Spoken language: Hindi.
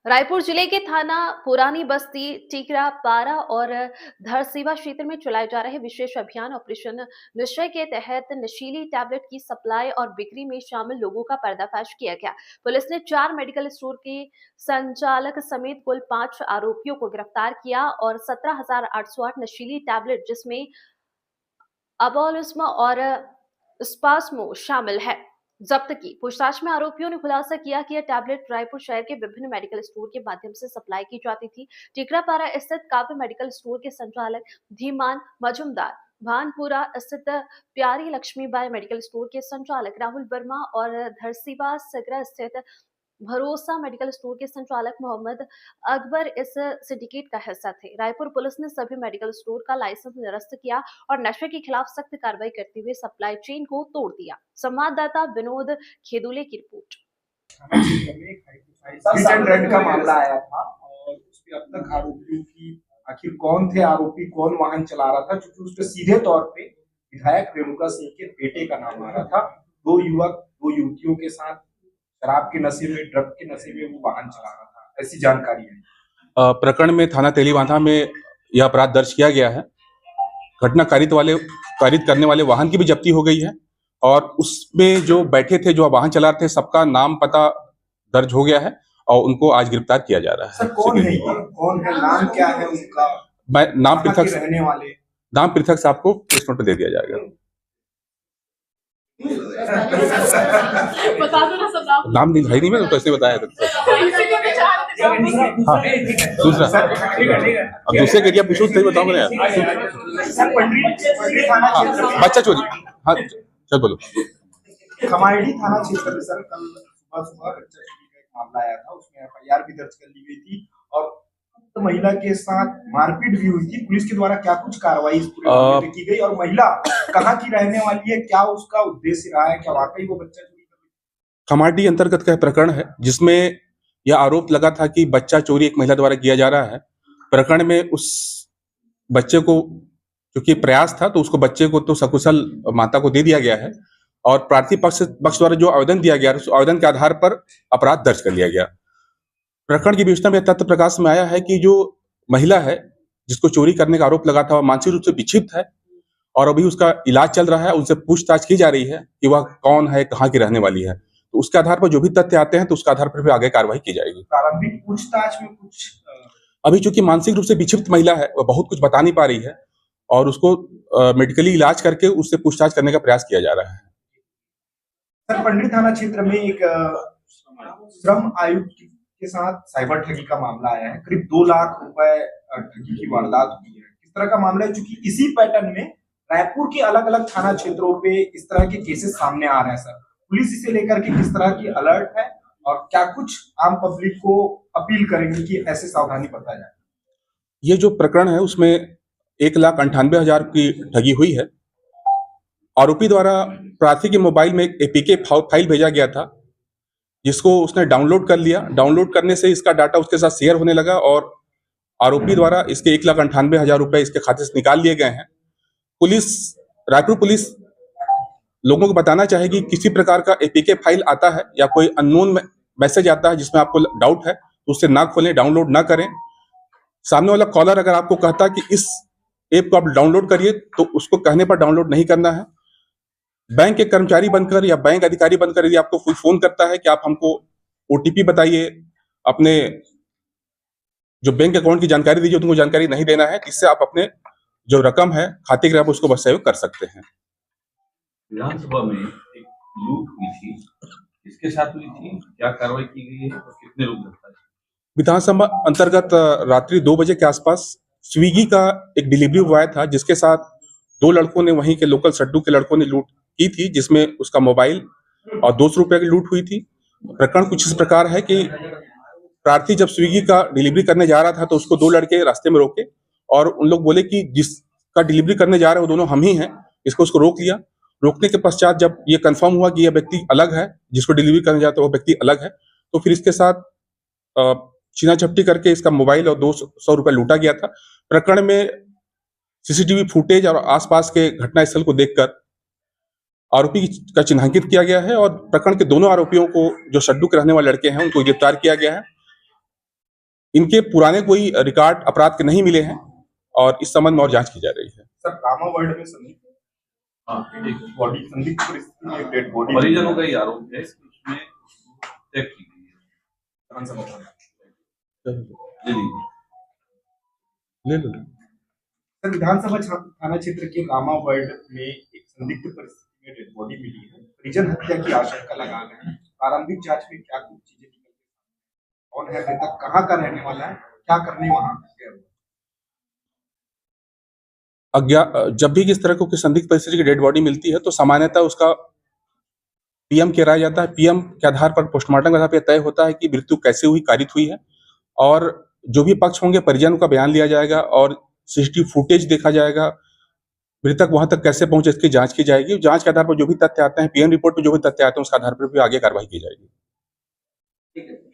रायपुर जिले के थाना पुरानी बस्ती, टीकरा पारा और धरसीवा क्षेत्र में चलाए जा रहे विशेष अभियान ऑपरेशन निश्चय के तहत नशीली टैबलेट की सप्लाई और बिक्री में शामिल लोगों का पर्दाफाश किया गया। पुलिस ने 4 मेडिकल स्टोर के संचालक समेत कुल 5 आरोपियों को गिरफ्तार किया और 17,808 नशीली टैबलेट जिसमें अबोलिस्मा और स्पास्मो शामिल है जब्त की। पूछताछ में आरोपियों ने खुलासा किया कि यह टैबलेट रायपुर शहर के विभिन्न मेडिकल स्टोर के माध्यम से सप्लाई की जाती थी। टिकरापारा स्थित काव्य मेडिकल स्टोर के संचालक धीमान मजुमदार, भानपुरा स्थित प्यारी लक्ष्मीबाई मेडिकल स्टोर के संचालक राहुल वर्मा और धरसीवा सगरा स्थित भरोसा मेडिकल स्टोर के संचालक मोहम्मद अकबर इस सिंडिकेट का हिस्सा थे। रायपुर पुलिस ने सभी मेडिकल स्टोर का लाइसेंस निरस्त किया और नशे के खिलाफ सख्त कार्रवाई करते हुए सप्लाई चेन को तोड़ दिया। संवाददाता विनोद खेदुले की रिपोर्ट। हिट एंड रन का मामला आया था और उसमें अब तक आरोपियों की आखिर कौन थे, आरोपी कौन वाहन चला रहा था, क्योंकि उसके सीधे तौर पे विधायक रेणुका सिंह के बेटे का नाम आ रहा था। दो युवतियों के साथ शराब के नशे में, ड्रग के नशे में वो वाहन चला रहा था, ऐसी जानकारी है। प्रकरण में थाना तेलीबांधा में यह अपराध दर्ज किया गया है। घटना कारित करने वाले वाहन की भी जब्ती हो गई है और उसमें जो बैठे थे, जो वाहन चला रहे थे, सबका नाम पता दर्ज हो गया है और उनको आज गिरफ्तार किया जा रहा है। सर कौन है ये? कौन है, नाम क्या है उनका? नाम पृथक रहने वाले नाम पृथक से आपको प्रेस नोट पे दे दिया जाएगा। बता दो ना सब नाम नहीं भाई, नहीं मैं तो ऐसे बताया था। हाँ, दूसरा अब दूसरे के पूछो सही बताओ मैंने। बच्चा चोरी, हाँ चल बोलो। खमाड़ी थाना क्षेत्र में सर कल सुबह बच्चा चोरी का एक मामला आया था, उसमें एफआईआर भी दर्ज कर ली गई थी और उक्त महिला के साथ मारपीट भी हुई थी। पुलिस के द्वारा क्या कुछ कार्रवाई इस पूरे मामले में की गई और महिला कहाँ की रहने वाली है, क्या उसका उद्देश्य रहा है, क्या वाकई वो बच्चा चोरी कर रही है? खमाड़ी अंतर्गत का प्रकरण है जिसमें यह आरोप लगा था कि बच्चा चोरी एक महिला द्वारा किया जा रहा है। प्रकरण में उस बच्चे को क्योंकि प्रयास था तो उसको बच्चे को तो सकुशल माता को दे दिया गया है और प्रार्थी पक्ष द्वारा जो आवेदन दिया गया उस आवेदन के आधार पर अपराध दर्ज कर लिया गया। प्रकरण की विवेचना में तथ्य प्रकाश में आया है कि जो महिला है जिसको चोरी करने का आरोप लगा था वह मानसिक रूप से विक्षिप्त है और अभी उसका इलाज चल रहा है। उनसे पूछताछ की जा रही है कि वह कौन है, कहाँ की रहने वाली है। तो उसके आधार पर जो भी तथ्य आते हैं तो उसके आधार पर भी आगे कार्रवाई की जाएगी। प्रारंभिक पूछताछ में कुछ अभी चूंकि मानसिक रूप से विक्षिप्त महिला है, वह बहुत कुछ बता नहीं पा रही है और उसको मेडिकली इलाज करके उससे पूछताछ करने का प्रयास किया जा रहा है। सर पंडित थाना क्षेत्र में एक श्रम आयुक्त के साथ साइबर ठगी का मामला आया है। करीब 2 लाख रुपए ठगी की वारदात हुई है। किस तरह का मामला है, क्योंकि इसी पैटर्न में रायपुर के अलग अलग थाना क्षेत्रों पे इस तरह के केसेस सामने आ रहे हैं। सर पुलिस इसे लेकर के किस तरह की अलर्ट है और क्या कुछ आम पब्लिक को अपील करेंगे कि ऐसे सावधानी बरता जाए? ये जो प्रकरण है उसमें 1,98,000 की ठगी हुई है। आरोपी द्वारा प्रार्थी के मोबाइल में एक एपीके फाइल भेजा गया था जिसको उसने डाउनलोड कर लिया। डाउनलोड करने से इसका डाटा उसके साथ शेयर होने लगा और आरोपी द्वारा इसके 1,98,000 रुपए इसके खाते से निकाल लिए गए हैं। रायपुर पुलिस लोगों को बताना चाहेगी किसी प्रकार का एपीके फाइल आता है या कोई अननोन मैसेज आता है जिसमें आपको डाउट है तो उससे ना खोलें, डाउनलोड ना करें। सामने वाला कॉलर अगर आपको कहता है कि इस ऐप को आप डाउनलोड करिए तो उसको कहने पर डाउनलोड नहीं करना है। बैंक के कर्मचारी बनकर या बैंक अधिकारी बनकर यदि आपको कोई फोन करता है कि आप हमको ओटीपी बताइए, अपने जो बैंक अकाउंट की जानकारी दीजिए, तुमको जानकारी नहीं देना है। इससे आप अपने जो रकम है खाते की आप उसको बदसहयोग कर सकते हैं। विधानसभा में एक लूट हुई थी, इसके साथ हुई थी, क्या कार्रवाई की गई है और कितने लोग गिरफ्तार? विधानसभा अंतर्गत रात्रि 2 बजे के आसपास स्विगी का एक डिलीवरी बॉय था जिसके साथ 2 लड़कों ने, वहीं के लोकल सड्डू के लड़कों ने लूट की थी, जिसमें उसका मोबाइल और 200 रुपए की लूट हुई थी। प्रकरण कुछ इस प्रकार है कि प्रार्थी जब स्विगी का डिलीवरी करने जा रहा था तो उसको 2 लड़के रास्ते में रोके और उन लोग बोले कि जिसका डिलीवरी करने जा रहे हैं वो दोनों हम ही हैं। उसको रोक लिया। रोकने के पश्चात जब ये कंफर्म हुआ कि यह व्यक्ति अलग है, जिसको डिलीवरी करने जाता है वो व्यक्ति अलग है, तो फिर इसके साथ छीना झपटी करके इसका मोबाइल और 200 रुपए लूटा गया था। प्रकरण में सीसीटीवी फुटेज और आसपास के घटनास्थल को देखकर आरोपी का चिन्हांकित किया गया है और प्रकरण के दोनों आरोपियों को, जो सड्डू के रहने वाले लड़के हैं, उनको गिरफ्तार किया गया है। इनके पुराने कोई रिकॉर्ड अपराध के नहीं मिले हैं और इस संबंध में और जांच की जा रही है। सर रामा वर्ल्ड में संदिग्ध एक बॉडी संदिग्ध परिस्थिति में एक डेड बॉडी परिजनों का ही आरोप है कि उसमें चेक की गई है। विधानसभा जी जी ले लो। सर विधानसभा थाना क्षेत्र के रामा वर्ल्ड में एक संदिग्ध परिस्थिति में डेड बॉडी मिली है। परिजन हत्या की आशंका लगा रहे हैं। प्रारंभिक जांच में क्या कुछ चीजें निकल कौन है मृतक, कहाँ का रहने वाला है, क्या करने वहां गया? जब भी किस तरह की संदिग्ध परिस्थिति की डेड बॉडी मिलती है तो सामान्यतः उसका पीएम कराया जाता है। पीएम के आधार पर पोस्टमार्टम के आधार पर तय होता है कि मृत्यु कैसे हुई, कारित हुई है, और जो भी पक्ष होंगे परिजन का बयान लिया जाएगा और सीसीटीवी फुटेज देखा जाएगा। मृतक वहां तक कैसे पहुंचे इसकी जांच की जाएगी। जांच के आधार पर जो भी तथ्य आते हैं, पीएम रिपोर्ट में जो भी तथ्य आते हैं उसके आधार पर भी आगे कार्रवाई की जाएगी। ठीक है।